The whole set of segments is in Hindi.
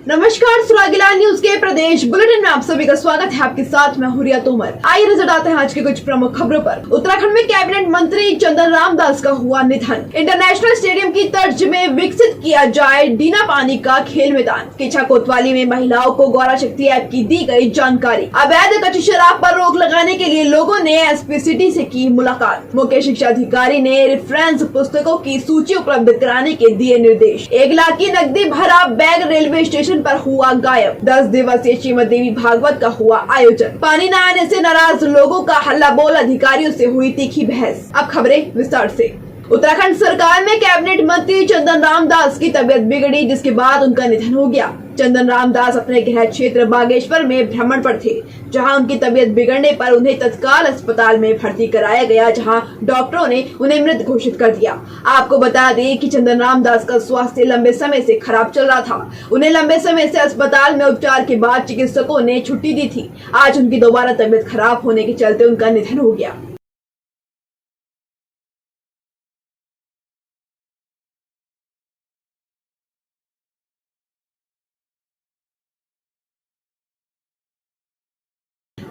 नमस्कार, सुरागिला न्यूज के प्रदेश बुलेटिन में आप सभी का स्वागत है। आपके साथ मैं हुरिया तोमर। आइए नजर डालते हैं आज की कुछ प्रमुख खबरों पर। उत्तराखंड में कैबिनेट मंत्री चंदन रामदास का हुआ निधन। इंटरनेशनल स्टेडियम की तर्ज में विकसित किया जाए डीना पानी का खेल मैदान। किचा कोतवाली में महिलाओं को गौरा शक्ति ऐप की दी गई जानकारी। अवैध कच्ची शराब पर रोक लगाने के लिए लोगों ने एसपी सिटी से की मुलाकात। मुख्य शिक्षा अधिकारी ने रेफरेंस पुस्तकों की सूची उपलब्ध कराने के दिए निर्देश। 1 लाख की नकदी भरा बैग रेलवे स्टेशन पर हुआ गायब। 10 दिवसीय श्रीमद देवी भागवत का हुआ आयोजन। पानी न आने से नाराज लोगों का हल्ला बोल, अधिकारियों से हुई तीखी बहस। अब खबरें विस्तार से। उत्तराखंड सरकार में कैबिनेट मंत्री चंदन रामदास की तबीयत बिगड़ी, जिसके बाद उनका निधन हो गया। चंदन रामदास अपने गृह क्षेत्र बागेश्वर में भ्रमण पर थे, जहां उनकी तबीयत बिगड़ने पर उन्हें तत्काल अस्पताल में भर्ती कराया गया, जहां डॉक्टरों ने उन्हें मृत घोषित कर दिया। आपको बता दें कि चंदन रामदास का स्वास्थ्य लंबे समय से खराब चल रहा था। उन्हें लंबे समय से अस्पताल में उपचार के बाद चिकित्सकों ने छुट्टी दी थी। आज उनकी दोबारा तबीयत खराब होने के चलते उनका निधन हो गया।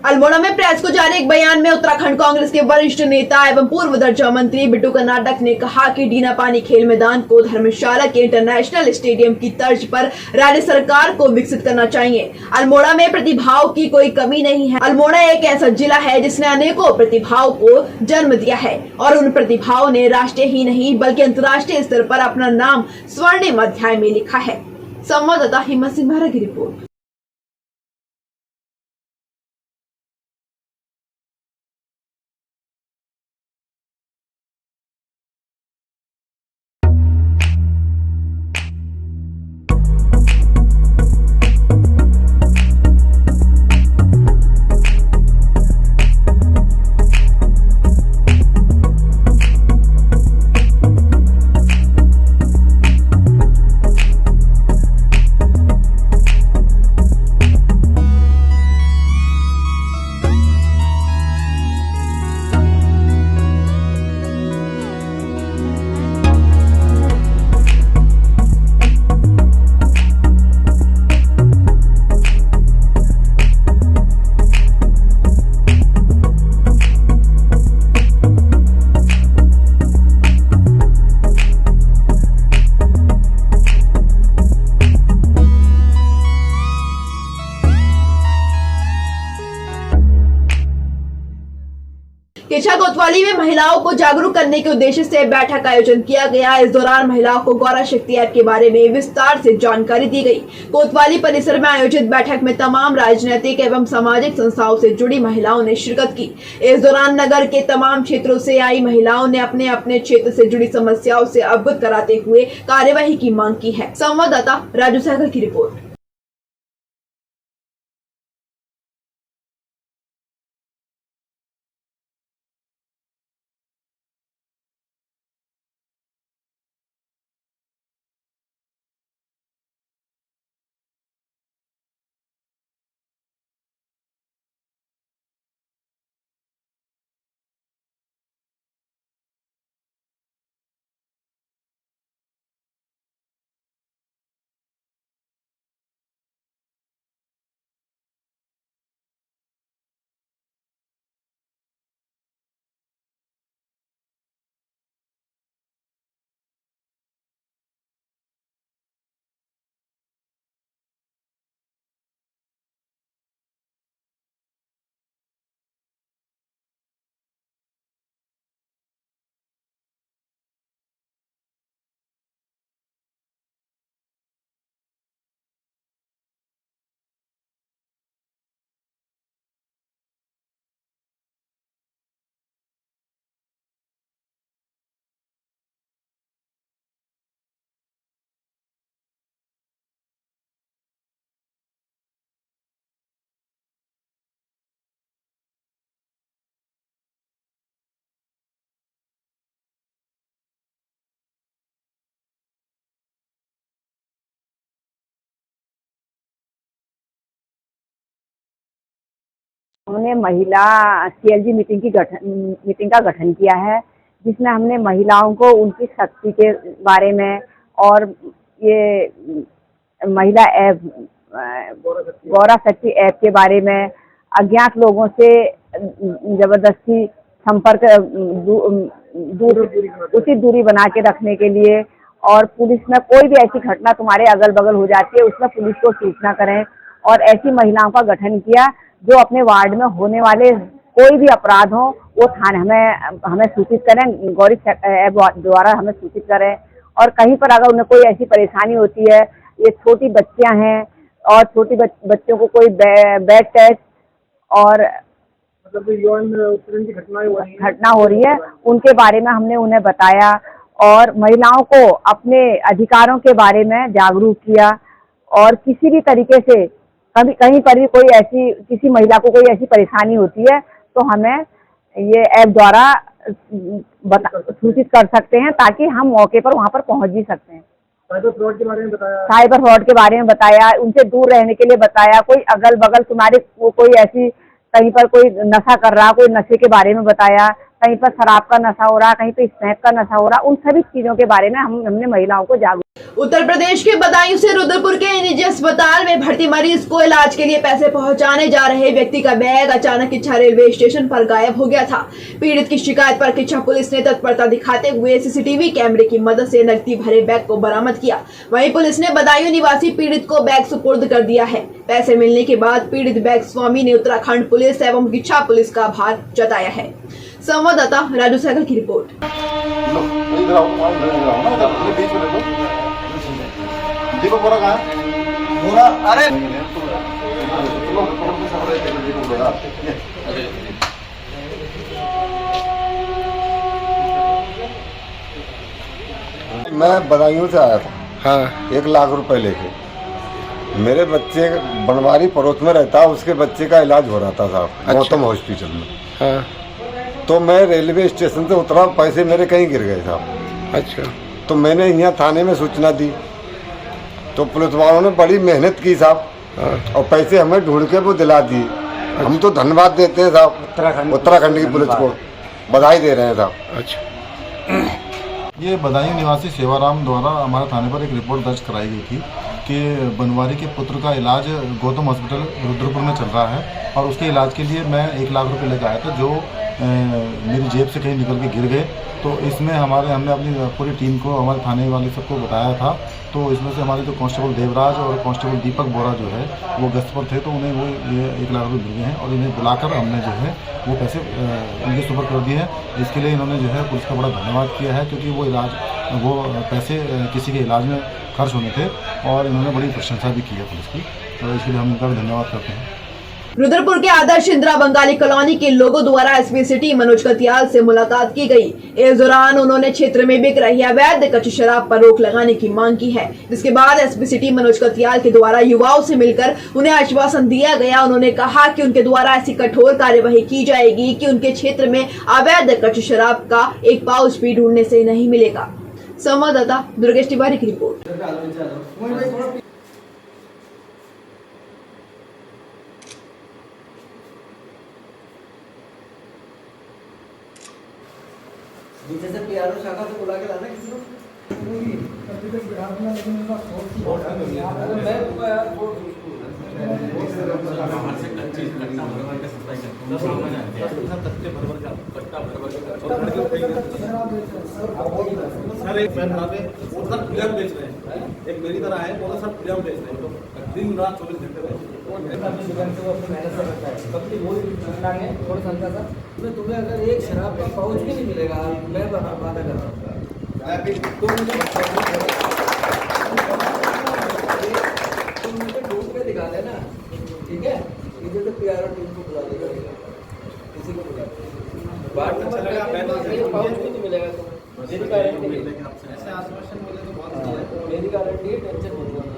अल्मोड़ा में प्रेस को जारी एक बयान में उत्तराखंड कांग्रेस के वरिष्ठ नेता एवं पूर्व दर्जा मंत्री बिट्टू कर्नाटक ने कहा कि डीना पानी खेल मैदान को धर्मशाला के इंटरनेशनल स्टेडियम की तर्ज पर राज्य सरकार को विकसित करना चाहिए। अल्मोड़ा में प्रतिभाओं की कोई कमी नहीं है। अल्मोड़ा एक ऐसा जिला है जिसने अनेकों प्रतिभाओं को जन्म दिया है और उन प्रतिभाओं ने राष्ट्रीय ही नहीं बल्कि अंतर्राष्ट्रीय स्तर पर अपना नाम स्वर्णिम अध्याय में लिखा है। संवाददाता हिम्मत सिंह महरा की रिपोर्ट। किचा कोतवाली में महिलाओं को जागरूक करने के उद्देश्य से बैठक का आयोजन किया गया। इस दौरान महिलाओं को गौरा शक्ति ऐप के बारे में विस्तार से जानकारी दी गई। कोतवाली परिसर में आयोजित बैठक में तमाम राजनीतिक एवं सामाजिक संस्थाओं से जुड़ी महिलाओं ने शिरकत की। इस दौरान नगर के तमाम क्षेत्रों से आई महिलाओं ने अपने अपने क्षेत्र से जुड़ी समस्याओं से अवगत कराते हुए कार्यवाही की मांग की है। संवाददाता राजू सहगल की रिपोर्ट। हमने महिला सीएलजी मीटिंग का गठन किया है, जिसमें हमने महिलाओं को उनकी शक्ति के बारे में और ये महिला ऐप गौरा शक्ति ऐप के बारे में अज्ञात लोगों से जबरदस्ती संपर्क उचित दूरी बना के रखने के लिए, और पुलिस में कोई भी ऐसी घटना तुम्हारे अगल बगल हो जाती है उसमें पुलिस को सूचना करें, और ऐसी महिलाओं का गठन किया जो अपने वार्ड में होने वाले कोई भी अपराध हो वो थाने हमें सूचित करें, गौरी ऐप द्वारा हमें सूचित करें। और कहीं पर अगर उन्हें कोई ऐसी परेशानी होती है, ये छोटी बच्चियां हैं और छोटी बच्चों को कोई बैड टच और मतलब यौन उत्पीड़न की घटना हो रही है, उनके बारे में हमने उन्हें बताया और महिलाओं को अपने अधिकारों के बारे में जागरूक किया। और किसी भी तरीके से कभी कहीं पर भी कोई ऐसी किसी महिला को कोई ऐसी परेशानी होती है तो हमें ये ऐप द्वारा सूचित कर सकते हैं, ताकि हम मौके पर वहाँ पर पहुँच भी सकते हैं। साइबर फ्रॉड के बारे में बताया, साइबर फ्रॉड के बारे में बताया, उनसे दूर रहने के लिए बताया। कोई अगल बगल तुम्हारे कोई ऐसी कहीं पर कोई नशा कर रहा, कोई नशे के बारे में बताया, कहीं पर शराब का नशा हो रहा, कहीं पर स्नैक का नशा हो रहा, उन सभी चीजों के बारे में हमने महिलाओं को जागरूक। उत्तर प्रदेश के बदायूं से रुद्रपुर के निजी अस्पताल में भर्ती मरीज को इलाज के लिए पैसे पहुंचाने जा रहे व्यक्ति का बैग अचानक किच्छा रेलवे स्टेशन पर गायब हो गया था। पीड़ित की शिकायत पर किच्छा पुलिस ने तत्परता दिखाते हुए सीसीटीवी कैमरे की मदद से नकदी भरे बैग को बरामद किया। वहीं पुलिस ने बदायूं निवासी पीड़ित को बैग सुपुर्द कर दिया है। पैसे मिलने के बाद पीड़ित बैग स्वामी ने उत्तराखंड पुलिस एवं किच्छा पुलिस का आभार जताया है। संवाददाता राजू सहगल की रिपोर्ट। दीपक बोरा कहाँ है? बोरा अरे मैं बदायूं से आया था। हाँ, 1 लाख रुपए लेके। मेरे बच्चे बनवारी पड़ोस में रहता, उसके बच्चे का इलाज हो रहा था साहब। अच्छा। गौतम हॉस्पिटल में। हाँ। तो मैं रेलवे स्टेशन से उतरा, पैसे मेरे कहीं गिर गए साहब। अच्छा। तो मैंने यहाँ थाने में सूचना दी, तो पुलिस वालों ने बड़ी मेहनत की साहब और पैसे हमें ढूंढ के वो दिला दिए। अच्छा। हम तो धन्यवाद देते हैं साहब, उत्तराखंड की पुलिस को बधाई दे रहे हैं साहब। अच्छा। ये बदायूं निवासी सेवाराम द्वारा हमारे थाने पर एक रिपोर्ट दर्ज कराई गई थी कि बनवारी के पुत्र का इलाज गौतम हॉस्पिटल रुद्रपुर में चल रहा है, और उसके इलाज के लिए मैं 1 लाख रुपए लेकर आया था, जो मेरी जेब से कहीं निकल के गिर गए। तो इसमें हमने अपनी पूरी टीम को, हमारे थाने वाले सबको बताया था। तो इसमें से हमारे जो कांस्टेबल देवराज और कांस्टेबल दीपक बोरा जो है वो गश्त पर थे, तो उन्हें वो ये 1 लाख रुपये मिल गए हैं, और इन्हें बुलाकर हमने जो है वो पैसे उनके सुपुर्द कर दिए हैं। इसके लिए इन्होंने जो है पुलिस का बड़ा धन्यवाद किया है, क्योंकि वो पैसे किसी के इलाज में खर्च होने थे, और इन्होंने बड़ी प्रशंसा भी की है पुलिस की, तो इसके लिए हम इनका भी धन्यवाद करते हैं। रुद्रपुर के आदर्श इंदिरा बंगाली कॉलोनी के लोगों द्वारा एसपी सिटी मनोज कतियाल से मुलाकात की गई। इस दौरान उन्होंने क्षेत्र में बिक रही अवैध कच्ची शराब पर रोक लगाने की मांग की है, जिसके बाद एसपी सिटी मनोज कतियाल के द्वारा युवाओं से मिलकर उन्हें आश्वासन दिया गया। उन्होंने कहा कि उनके द्वारा ऐसी कठोर कार्यवाही की जाएगी कि उनके क्षेत्र में अवैध कच्ची शराब का एक पाउच भी ढूंढने से नहीं मिलेगा। संवाददाता दुर्गेश तिवारी की रिपोर्ट। नीचे से पीआरओ शाखा से बुला के लाना किसी को। सर एक पैन पे वो सब खुलेआम बेच रहे हैं, एक मेरी तरह है वो सब खुलेआम बेच रहे हैं, तो दिन रात 24 घंटे तुम्हें अगर एक शराब का पाउच भी नहीं मिलेगा, मैं वादा कर रहा हूँ तुम मुझे ढूंढ के दिखा देना, ठीक है? इधर से पीआरओ टीम को बुला देगा, किसी को बुला बात अच्छा लगा, पाउच भी नहीं मिलेगा तो मेरी गारंटी है। ऐसे आश्वासन मिले तो बहुत अच्छा है, मेरी गारंटी है, टेंशन मत लेना।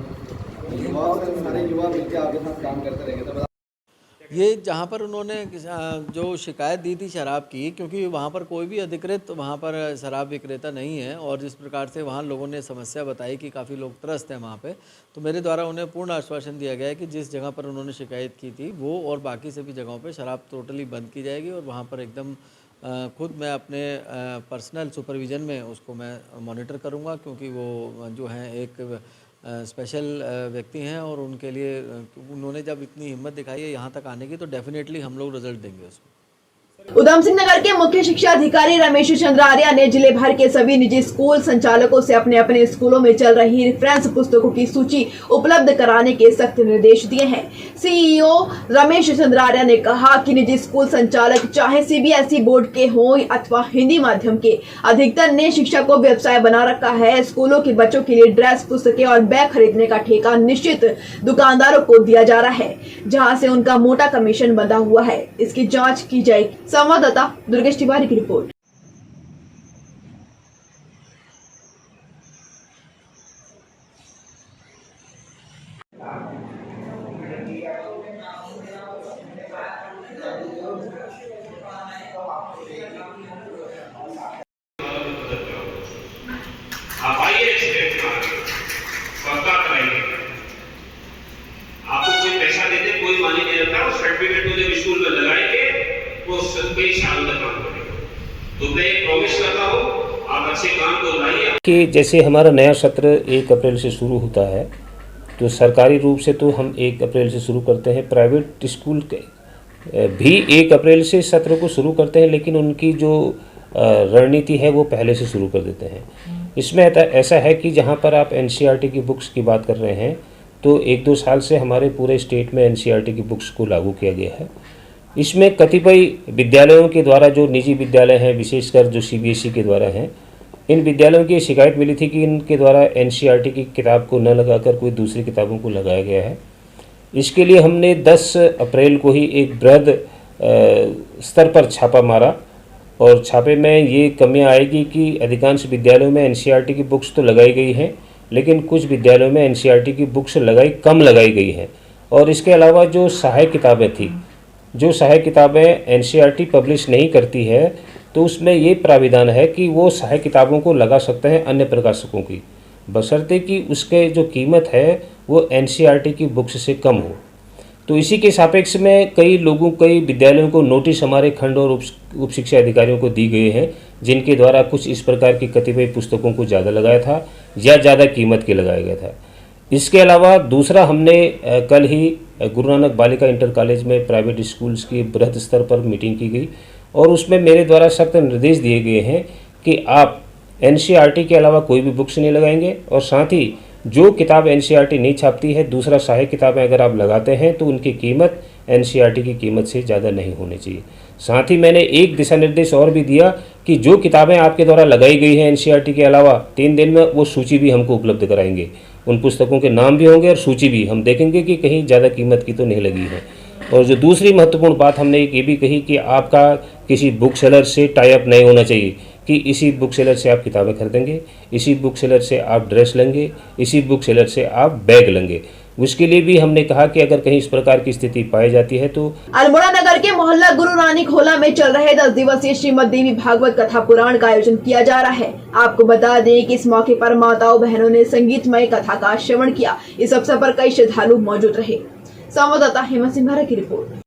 सारे युवा मिलकर आपके साथ काम करते रहेंगे। तो ये जहाँ पर उन्होंने जो शिकायत दी थी शराब की, क्योंकि वहाँ पर कोई भी अधिकृत वहाँ पर शराब विक्रेता नहीं है, और जिस प्रकार से वहाँ लोगों ने समस्या बताई कि काफ़ी लोग त्रस्त हैं वहाँ पे, तो मेरे द्वारा उन्हें पूर्ण आश्वासन दिया गया है कि जिस जगह पर उन्होंने शिकायत की थी वो और बाकी सभी जगहों पे शराब टोटली बंद की जाएगी, और वहाँ पर एकदम खुद मैं अपने पर्सनल सुपरविज़न में उसको मैं मॉनिटर करूँगा, क्योंकि वो जो हैं एक स्पेशल व्यक्ति हैं और उनके लिए उन्होंने जब इतनी हिम्मत दिखाई है यहाँ तक आने की, तो डेफिनेटली हम लोग रिजल्ट देंगे उसमें। उधम सिंह नगर के मुख्य शिक्षा अधिकारी रमेश चंद्र आर्या ने जिले भर के सभी निजी स्कूल संचालकों से अपने अपने स्कूलों में चल रही रेफरेंस पुस्तकों की सूची उपलब्ध कराने के सख्त निर्देश दिए हैं। सीईओ रमेश चंद्र आर्या ने कहा कि निजी स्कूल संचालक चाहे सीबीएसई बोर्ड के हों अथवा हिंदी माध्यम के, अधिकतर ने शिक्षा को व्यवसाय बना रखा है। स्कूलों के बच्चों के लिए ड्रेस, पुस्तकें और बैग खरीदने का ठेका निश्चित दुकानदारों को दिया जा रहा है, जहाँ से उनका मोटा कमीशन बंधा हुआ है। इसकी जाँच की जाएगी। संवाददाता दुर्गेश तिवारी की रिपोर्ट। आप आइए पक्का कराइए, आपको कोई पैसा देते कोई मानी नहीं रहता, और सर्टिफिकेट को जब स्कूल में लगाएंगे वो कई सालों तक काम करेगा। तो मैं प्रॉमिस करता हूँ आप अच्छे काम को लाइए। कि जैसे हमारा नया सत्र 1 अप्रैल से शुरू होता है, तो सरकारी रूप से तो हम 1 अप्रैल से शुरू करते हैं, प्राइवेट स्कूल के भी 1 अप्रैल से सत्र को शुरू करते हैं, लेकिन उनकी जो रणनीति है वो पहले से शुरू कर देते हैं। इसमें ऐसा है कि जहाँ पर आप एनसीईआरटी की बुक्स की बात कर रहे हैं, तो 1-2 साल से हमारे पूरे स्टेट में एनसीईआरटी की बुक्स को लागू किया गया है। इसमें कतिपय विद्यालयों के द्वारा, जो निजी विद्यालय हैं, विशेषकर जो सीबीएसई के द्वारा हैं, इन विद्यालयों की शिकायत मिली थी कि इनके द्वारा एनसीईआरटी की किताब को न लगाकर कोई दूसरी किताबों को लगाया गया है। इसके लिए हमने 10 अप्रैल को ही एक बृहद स्तर पर छापा मारा, और छापे में ये कमियां आएगी कि अधिकांश विद्यालयों में एनसीईआरटी की बुक्स तो लगाई गई हैं, लेकिन कुछ विद्यालयों में एनसीईआरटी की बुक्स कम लगाई गई हैं। और इसके अलावा जो सहायक किताबें थी, जो सहायक किताबें एनसीईआरटी पब्लिश नहीं करती है, तो उसमें ये प्राविधान है कि वो सहायक किताबों को लगा सकते हैं अन्य प्रकाशकों की, बशर्ते कि उसके जो कीमत है वो एनसीईआरटी की बुक्स से कम हो। तो इसी के सापेक्ष में कई विद्यालयों को नोटिस हमारे खंड और उप शिक्षा अधिकारियों को दी गई है, जिनके द्वारा कुछ इस प्रकार की कतिपय पुस्तकों को ज़्यादा लगाया था या ज़्यादा कीमत के लगाया गया था। इसके अलावा दूसरा, हमने कल ही गुरु नानक बालिका इंटर कॉलेज में प्राइवेट स्कूल्स की बृहद स्तर पर मीटिंग की गई, और उसमें मेरे द्वारा सख्त निर्देश दिए गए हैं कि आप एनसीईआरटी के अलावा कोई भी बुक्स नहीं लगाएंगे, और साथ ही जो किताब एनसीईआरटी नहीं छापती है, दूसरा सहायक किताबें अगर आप लगाते हैं तो उनकी कीमत एनसीईआरटी की कीमत से ज़्यादा नहीं होनी चाहिए। साथ ही मैंने एक दिशा निर्देश और भी दिया कि जो किताबें आपके द्वारा लगाई गई हैं एनसीईआरटी के अलावा, 3 दिन में वो सूची भी हमको उपलब्ध कराएंगे। उन पुस्तकों के नाम भी होंगे और सूची भी, हम देखेंगे कि कहीं ज़्यादा कीमत की तो नहीं लगी है। और जो दूसरी महत्वपूर्ण बात हमने ये भी कही कि आपका किसी बुक सेलर से टाई अप नहीं होना चाहिए कि इसी बुक सेलर से आप किताबें खरीदेंगे, इसी बुक सेलर से आप ड्रेस लेंगे, इसी बुक सेलर से आप बैग लेंगे। उसके लिए भी हमने कहा कि अगर कहीं इस प्रकार की स्थिति पाई जाती है तो अल्मोड़ा नगर के मोहल्ला गुरु रानी खोला में चल रहे 10 दिवसीय श्रीमद देवी भागवत कथा पुराण का आयोजन किया जा रहा है। आपको बता दें कि इस मौके पर माताओं बहनों ने संगीतमय कथा का श्रवण किया। इस अवसर पर कई श्रद्धालु मौजूद रहे। संवाददाता हेमंत सिंह की रिपोर्ट।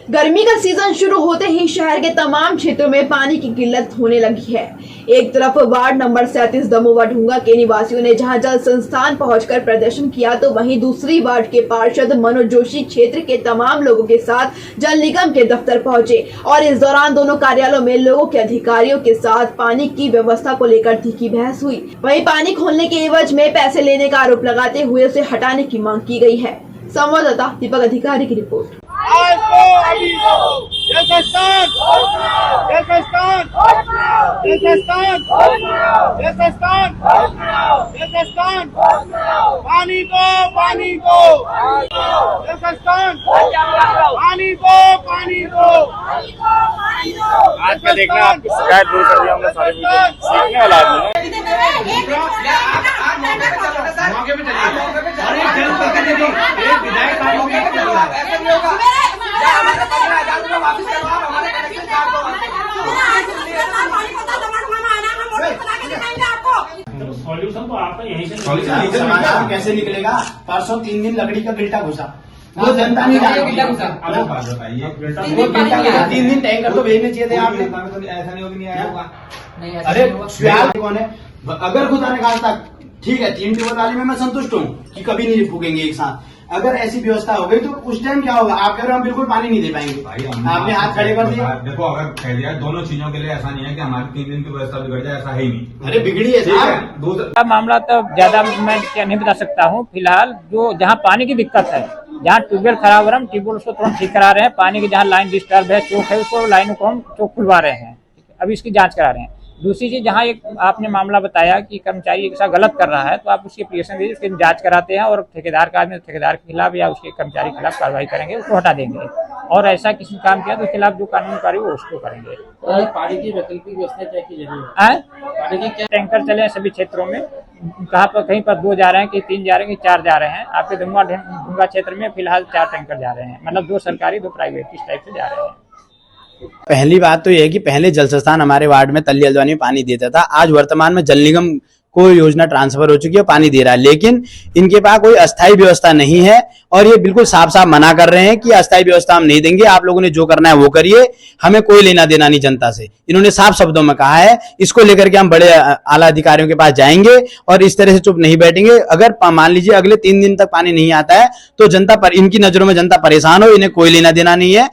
गर्मी का सीजन शुरू होते ही शहर के तमाम क्षेत्रों में पानी की किल्लत होने लगी है। एक तरफ वार्ड नंबर 37 दमोवा ढूंगा के निवासियों ने जहां जल संस्थान पहुंचकर प्रदर्शन किया, तो वहीं दूसरी वार्ड के पार्षद मनोज जोशी क्षेत्र के तमाम लोगों के साथ जल निगम के दफ्तर पहुंचे और इस दौरान दोनों कार्यालयों में लोगों के अधिकारियों के साथ पानी की व्यवस्था को लेकर तीखी बहस हुई। वहीं पानी खोलने के एवज में पैसे लेने का आरोप लगाते हुए उसे हटाने की मांग की गई है। संवाददाता दीपक अधिकारी की रिपोर्ट। पानी को आज का देखना आपकी शिकायत दूर कर दिया हमने सारे सीखने वाला आदमी मौके पे सॉल्यूशन तो आपका यहीं से समाधान कैसे निकलेगा। परसों 3 दिन लकड़ी का गिल्टा घुसा, वो जनता नहीं डालती। अब बात बताइए, 3 दिन टैंकर तो भेजने चाहिए थे आपने, ऐसा नहीं होगा। अरे ख्याल कौन है, अगर खुदा ने कहा था ठीक है 3 ट्यूबवेल वाले में मैं संतुष्ट हूँ कि कभी नहीं फूकेंगे एक साथ, अगर ऐसी व्यवस्था हो गई तो उस टाइम क्या होगा? आप कह रहे हो हम बिल्कुल पानी नहीं दे पाएंगे, भाई आपने हाथ खड़े कर दिया। देखो अगर कह दिया दोनों चीजों के लिए, ऐसा नहीं है कि हमारी 3 दिन की व्यवस्था बिगड़ जाए, ऐसा है ही नहीं। अरे बिगड़ी है साहब। दूसरा मामला तो ज्यादा मैं क्या नहीं बता सकता हूँ। फिलहाल जो जहाँ पानी की दिक्कत है, जहाँ ट्यूबवेल खराब हो रहा है, हम ट्यूबवेल उसको तुरंत ठीक करा रहे हैं। पानी की जहाँ लाइन डिस्टर्ब है, चौक है, उसको लाइनों को हम चौक खुलवा रहे हैं, अभी इसकी जांच करा रहे हैं। दूसरी चीज, जहाँ एक आपने मामला बताया कि कर्मचारी एक साथ गलत कर रहा है, तो आप उसकी एप्लीकेशन दीजिए, उसकी जांच कराते हैं और ठेकेदार का आदमी ठेकेदार के खिलाफ या उसके कर्मचारी के खिलाफ कार्रवाई करेंगे, उसको हटा देंगे। और ऐसा किसी ने काम किया तो उसके खिलाफ जो कानूनी कार्रवाई वो उसको करेंगे। पानी की वैकल्पिक व्यवस्था क्या की जरूरत है? पानी की क्या टैंकर चले हैं सभी क्षेत्रों में, कहाँ पर कहीं पर 2 जा रहे हैं, कि 3 जा रहे हैं, कि 4 जा रहे हैं। आपके ढूंगा क्षेत्र में फिलहाल 4 टैंकर जा रहे हैं, मतलब 2 सरकारी 2 प्राइवेट, इस टाइप से जा रहे हैं। पहली बात तो यह है कि पहले जल संस्थान हमारे वार्ड में तल्ली हल्द्वानी में पानी देता था, आज वर्तमान में जल निगम को योजना ट्रांसफर हो चुकी है, पानी दे रहा है, लेकिन इनके पास कोई अस्थायी व्यवस्था नहीं है। और ये बिल्कुल साफ साफ मना कर रहे हैं कि अस्थायी व्यवस्था हम नहीं देंगे, आप लोगों ने जो करना है वो करिए, हमें कोई लेना देना नहीं जनता से। इन्होंने साफ शब्दों में कहा है। इसको लेकर के हम बड़े आला अधिकारियों के पास जाएंगे और इस तरह से चुप नहीं बैठेंगे। अगर मान लीजिए अगले 3 दिन तक पानी नहीं आता है तो जनता पर, इनकी नजरों में जनता परेशान हो, इन्हें कोई लेना देना नहीं है।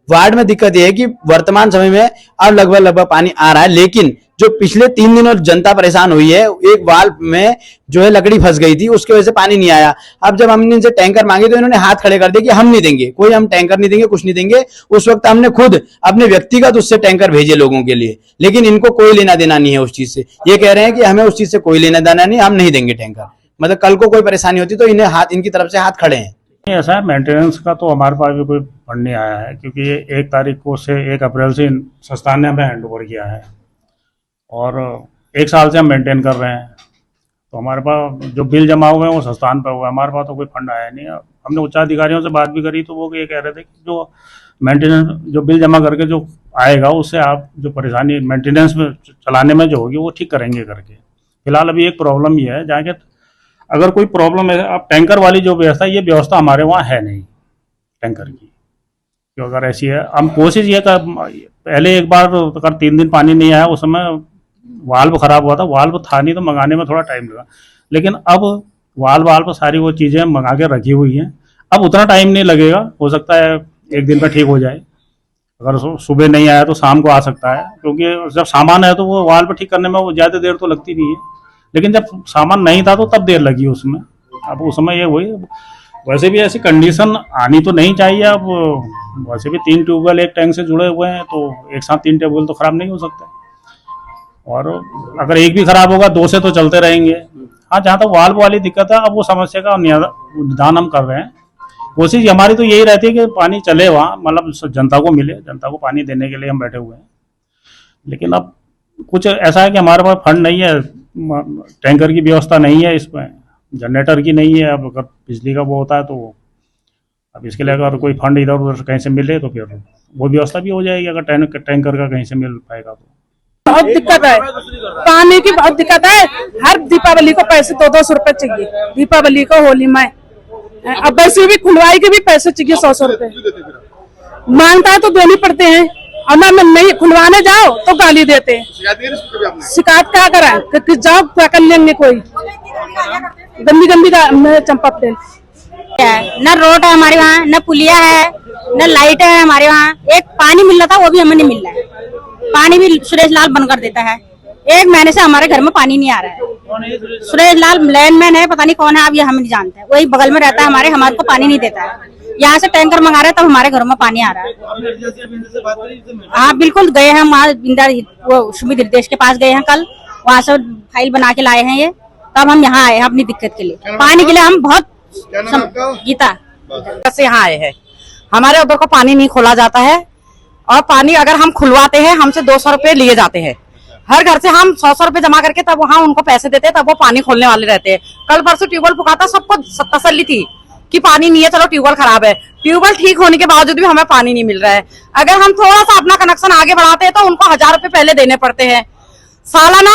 वार्ड में दिक्कत यह है कि वर्तमान समय में अब लगभग पानी आ रहा है, लेकिन जो पिछले 3 दिनों जनता परेशान हुई है, एक वाल्व में जो है लकड़ी फंस गई थी, उसकी वजह से पानी नहीं आया। अब जब हमने इनसे टैंकर मांगे तो इन्होंने हाथ खड़े कर दिए कि हम नहीं देंगे, कोई हम टैंकर नहीं देंगे, कुछ नहीं देंगे। उस वक्त हमने खुद अपने व्यक्तिगत उससे टैंकर भेजे लोगों के लिए, लेकिन इनको कोई लेना देना नहीं है उस चीज से। ये कह रहे हैं कि हमें उस चीज से कोई लेना देना नहीं, हम नहीं देंगे टैंकर। मतलब कल को कोई परेशानी होती तो इन्हें हाथ, इनकी तरफ से हाथ खड़े हैं। ऐसा है, मेंटेनेंस का तो हमारे पास भी कोई फंड नहीं आया है, क्योंकि ये 1 तारीख को से 1 अप्रैल से संस्थान ने हमें हैंड ओवर किया है और 1 साल से हम मेंटेन कर रहे हैं। तो हमारे पास जो बिल जमा हुए हैं वो संस्थान पर हुआ है, हमारे पास तो कोई फंड आया नहीं है। हमने उच्चाधिकारियों से बात भी करी तो वो ये कह रहे थे कि जो मेंटेनेंस, जो बिल जमा करके जो आएगा उससे आप जो परेशानी मेंटेनेंस में चलाने में जो होगी वो ठीक करेंगे करके। फिलहाल अभी एक प्रॉब्लम ये है, जहाँ के अगर कोई प्रॉब्लम है, अब टैंकर वाली जो व्यवस्था, ये व्यवस्था हमारे वहाँ है नहीं टैंकर की। तो अगर ऐसी है, हम कोशिश ये कर, पहले एक बार अगर 3 दिन पानी नहीं आया, उस समय वाल्व खराब हुआ था, वाल्व था नहीं तो मंगाने में थोड़ा टाइम लगा, लेकिन अब वाल्व सारी वो चीज़ें मंगा के रखी हुई हैं, अब उतना टाइम नहीं लगेगा। हो सकता है 1 दिन में ठीक हो जाए, अगर सुबह नहीं आया तो शाम को आ सकता है, क्योंकि जब सामान है तो वो वाल्व ठीक करने में वो ज़्यादा देर तो लगती नहीं है, लेकिन जब सामान नहीं था तो तब देर लगी उसमें। अब उस समय ये हुई। वैसे भी ऐसी कंडीशन आनी तो नहीं चाहिए। अब वैसे भी 3 ट्यूबवेल एक टैंक से जुड़े हुए हैं, तो एक साथ 3 ट्यूबवेल तो खराब नहीं हो सकते, और अगर एक भी खराब होगा 2 से तो चलते रहेंगे। हाँ, जहाँ तक वाल्व वाली दिक्कत है, अब वो समस्या का निदान हम कर रहे हैं। कोशिश हमारी तो यही रहती है कि पानी चले वहाँ, मतलब जनता को मिले, जनता को पानी देने के लिए हम बैठे हुए हैं। लेकिन अब कुछ ऐसा है कि हमारे पास फंड नहीं है, टैंकर की व्यवस्था नहीं है, इसमें जनरेटर की नहीं है। अब अगर बिजली का वो होता है तो अब इसके लिए अगर कोई फंड इधर उधर कहीं से मिले तो फिर वो व्यवस्था भी हो जाएगी, अगर टैंकर का कहीं से मिल पाएगा तो। बहुत दिक्कत है, पानी की बहुत दिक्कत है। हर दीपावली को पैसे 200 रुपए चाहिए, दीपावली को, होली में। अब वैसे भी खुलवाई के भी पैसे चाहिए 100 रुपए, मांगता है तो देने पड़ते हैं, और नहीं खुलवाने जाओ तो गाली देते हैं। शिकायत क्या करें कि जाओ क्या कर लेंगे, कोई गंदी गंदी चंपा प्लेन न रोड है हमारे वहाँ, न पुलिया है, न लाइट है हमारे वहाँ। एक पानी मिल रहा था वो भी हमें नहीं मिल रहा है, पानी भी सुरेश लाल बंद कर देता है। 1 महीने से हमारे घर में पानी नहीं आ रहा है। सुरेश लाल लैंडमैन है, पता नहीं कौन है, अब ये हम नहीं जानते। वही बगल में रहता है हमारे को पानी नहीं देता है। यहाँ से टैंकर मंगा रहे तब हमारे घरों में पानी आ रहा है। हाँ बिल्कुल, गए हैं वहाँ, वो सुमित हृदय के पास गए हैं कल, वहाँ से फाइल बना के लाए हैं ये, तब हम यहाँ आए हैं अपनी दिक्कत के लिए। पानी के लिए हम बहुत गीता से यहाँ आए हैं। हमारे उधर को पानी नहीं खोला जाता है, और पानी अगर हम खुलवाते हैं हमसे 200 रुपए लिए जाते हैं। हर घर से हम 100 रुपए जमा करके तब वहाँ उनको पैसे देते हैं, तब वो पानी खोलने वाले रहते हैं। कल परसों ट्यूबवेल फुकाता, सबको तसल्ली थी कि पानी नहीं है, चलो ट्यूबवेल खराब है। ट्यूबवेल ठीक होने के बावजूद भी हमें पानी नहीं मिल रहा है। अगर हम थोड़ा सा अपना कनेक्शन आगे बढ़ाते हैं तो उनको 1000 रुपए पहले देने पड़ते हैं। सालाना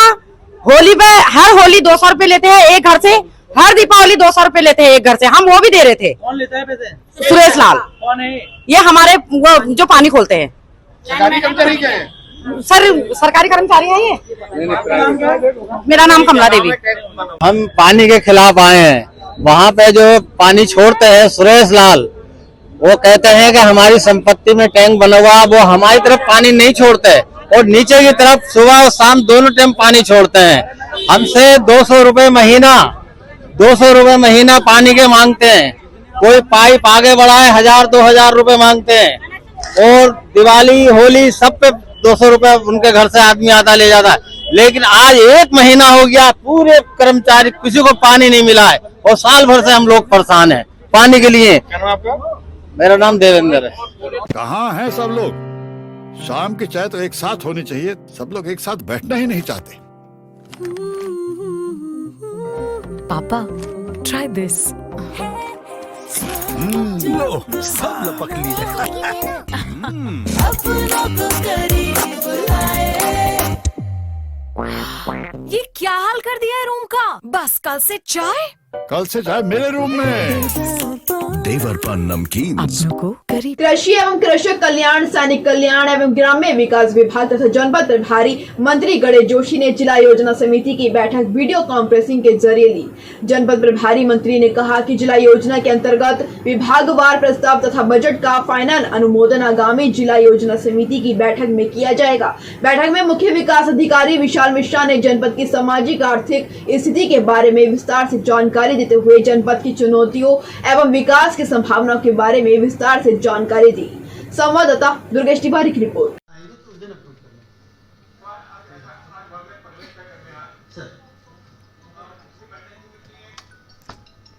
होली पे, हर होली 200 रुपए लेते हैं एक घर से, हर दीपावली 200 रुपए लेते हैं एक घर से, हम वो भी दे रहे थे। कौन लेता है पैसे? सुरेश लाल। कौन है? ये हमारे वो जो पानी खोलते हैं। सरकारी कर्मचारी क्या है? सर सरकारी कर्मचारी है ये। मेरा नाम कमला देवी। हम पानी के खिलाफ आए हैं। वहाँ पे जो पानी छोड़ते हैं सुरेश लाल, वो कहते हैं कि हमारी संपत्ति में टैंक बना हुआ, वो हमारी तरफ पानी नहीं छोड़ते और नीचे की तरफ सुबह और शाम दोनों टाइम पानी छोड़ते हैं। हमसे 200 रुपए महीना 200 रुपए महीना पानी के मांगते हैं। कोई पाइप आगे बढ़ाए 1000-2000 रुपए मांगते हैं और दिवाली होली सब पे 200 रुपए उनके घर से आदमी आता ले जाता है। लेकिन आज 1 महीना हो गया, पूरे कर्मचारी किसी को पानी नहीं मिला है और साल भर से हम लोग परेशान हैं पानी के लिए। क्या नाम आपका? मेरा नाम देवेंद्र है। कहाँ हैं सब लोग? शाम की चाय तो एक साथ होनी चाहिए, सब लोग एक साथ बैठना ही नहीं चाहते। पापा, ट्राई दिस। लो, सब लपक ये क्या हाल कर दिया है रूम का? बस कल से चाय? कल से चाय मेरे रूम में। देवरपन नमकीन। कृषि एवं कृषक कल्याण, सैनिक कल्याण एवं ग्राम्य विकास विभाग तथा जनपद प्रभारी मंत्री गणेश जोशी ने जिला योजना समिति की बैठक वीडियो कॉन्फ्रेंसिंग के जरिए ली। जनपद प्रभारी मंत्री ने कहा कि जिला योजना के अंतर्गत विभागवार प्रस्ताव तथा बजट का फाइनल अनुमोदन आगामी जिला योजना समिति की बैठक में किया जाएगा। बैठक में मुख्य विकास अधिकारी विशाल मिश्रा ने जनपद की सामाजिक आर्थिक स्थिति के बारे में विस्तार से जानकारी देते हुए जनपद की चुनौतियों एवं विकास की संभावनाओं के बारे में विस्तार से जानकारी दी। संवाददाता दुर्गेश तिवारी की रिपोर्ट।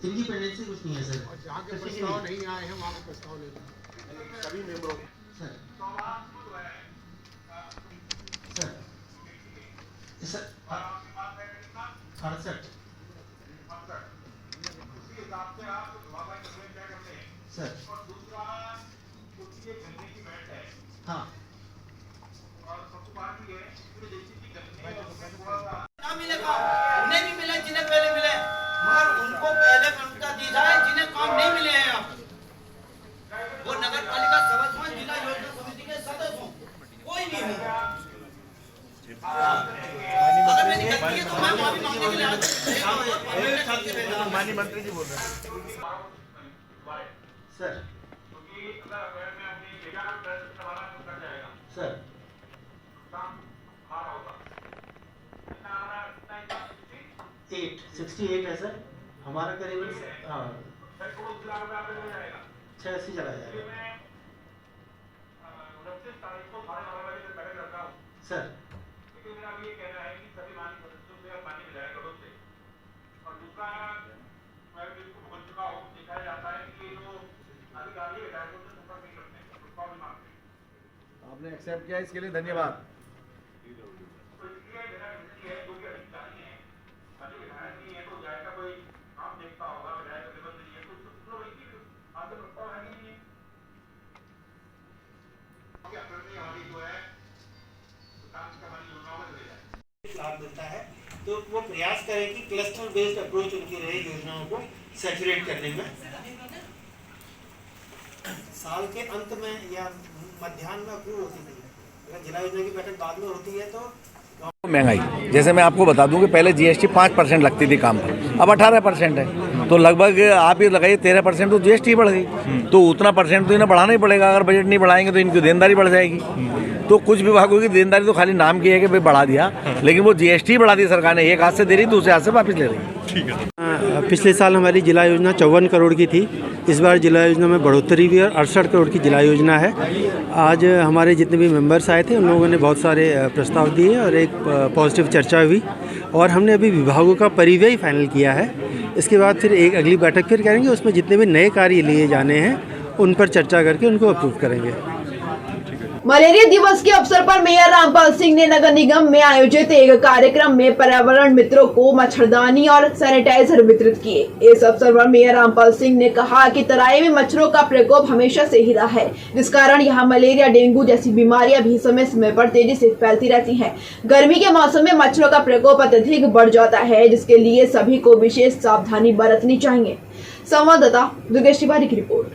इंडिपेंडेंसी कुछ नहीं है सर। जहाँ के प्रस्ताव नहीं आए हैं वहाँ पे प्रस्ताव ले लें सभी मेंबरों सर। Sir 68 sir. और दूसरा कुछ ये गन्ने की बैठ है। हाँ। और सबसे बात ये है कि जैसे कि गन्ने ना मिलेगा, उन्हें भी मिले जिन्हें पहले मिले, मगर उनको पहले उनका दी जाए जिन्हें काम नहीं मिले हैं। यहाँ वो नगर पालिका सदस्य हों, जिला योजना समिति के सदस्य हों, कोई भी हो। अगर मैंने गलती की तो मैं माफी मांगने के लिए माननीय मंत्री जी बोल रहे हैं सर। सर 68 है सर हमारा करीबन। हाँ 86 चला जाएगा सर। आपने एक्सेप्ट किया, इसके लिए धन्यवाद। लाभ मिलता है तो वो प्रयास करें कि क्लस्टर बेस्ड अप्रोच उनकी रहे योजनाओं को सैचुरेट करने में। साल के अंत में या मध्याह्न में अप्रूव होती नहीं है। अगर जिला योजना की बैठक बाद में होती है तो महंगाई, जैसे मैं आपको बता दूं कि पहले जीएसटी 5% लगती थी काम पर, अब 18% है। तो लगभग आप ये लगाइए 13% तो जीएसटी बढ़ गई। तो उतना परसेंट तो इन्हें बढ़ाना ही पड़ेगा। अगर बजट नहीं बढ़ाएंगे तो इनकी देनदारी बढ़ जाएगी। तो कुछ विभागों की देनदारी तो खाली नाम की है कि भाई बढ़ा दिया, लेकिन वो जीएसटी बढ़ा दी सरकार ने। एक हाथ से दे रही, दूसरे हाथ से वापस ले रही। ठीक है। पिछले साल हमारी जिला योजना 54 करोड़ की थी। इस बार जिला योजना में बढ़ोतरी हुई और 68 करोड़ की जिला योजना है। आज हमारे जितने भी मेंबर्स आए थे उन लोगों ने बहुत सारे प्रस्ताव दिए और एक पॉजिटिव चर्चा हुई और हमने अभी विभागों का परिव्यय फाइनल किया है। इसके बाद फिर एक अगली बैठक फिर करेंगे, उसमें जितने भी नए कार्य लिए जाने हैं उन पर चर्चा करके उनको अप्रूव करेंगे। मलेरिया दिवस के अवसर पर मेयर रामपाल सिंह ने नगर निगम में आयोजित एक कार्यक्रम में पर्यावरण मित्रों को मच्छरदानी और सैनिटाइजर वितरित किए। इस अवसर पर मेयर रामपाल सिंह ने कहा कि तराई में मच्छरों का प्रकोप हमेशा से ही रहा है, जिस कारण यहाँ मलेरिया, डेंगू जैसी बीमारियां भी समय समय पर तेजी से फैलती रहती हैं। गर्मी के मौसम में मच्छरों का प्रकोप अत्यधिक बढ़ जाता है, जिसके लिए सभी को विशेष सावधानी बरतनी चाहिए। संवाददाता दुर्गेश तिवारी की रिपोर्ट।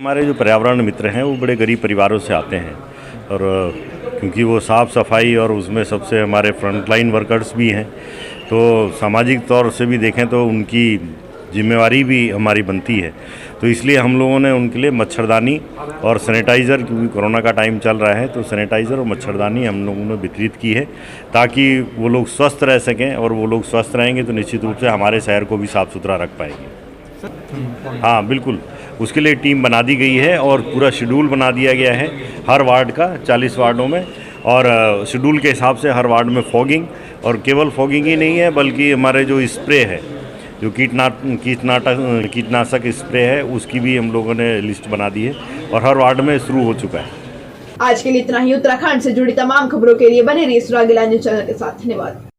हमारे जो पर्यावरण मित्र हैं वो बड़े गरीब परिवारों से आते हैं और क्योंकि वो साफ़ सफाई और उसमें सबसे हमारे फ्रंटलाइन वर्कर्स भी हैं, तो सामाजिक तौर से भी देखें तो उनकी जिम्मेवारी भी हमारी बनती है। तो इसलिए हम लोगों ने उनके लिए मच्छरदानी और सैनिटाइज़र, क्योंकि कोरोना का टाइम चल रहा है, तो सैनिटाइज़र और मच्छरदानी हम लोगों ने वितरित की है ताकि वो लोग स्वस्थ रह सकें, और वो लोग स्वस्थ रहेंगे तो निश्चित रूप से हमारे शहर को भी साफ़ सुथरा रख पाएंगे। हाँ बिल्कुल, उसके लिए टीम बना दी गई है और पूरा शेड्यूल बना दिया गया है हर वार्ड का, 40 वार्डों में, और शेड्यूल के हिसाब से हर वार्ड में फॉगिंग, और केवल फॉगिंग ही नहीं है बल्कि हमारे जो स्प्रे है, जो कीटनाशक स्प्रे है, उसकी भी हम लोगों ने लिस्ट बना दी है और हर वार्ड में शुरू हो चुका है। आज के लिए इतना ही। उत्तराखंड से जुड़ी तमाम खबरों के लिए बने रहिए सुराग न्यूज़ चैनल के साथ। धन्यवाद।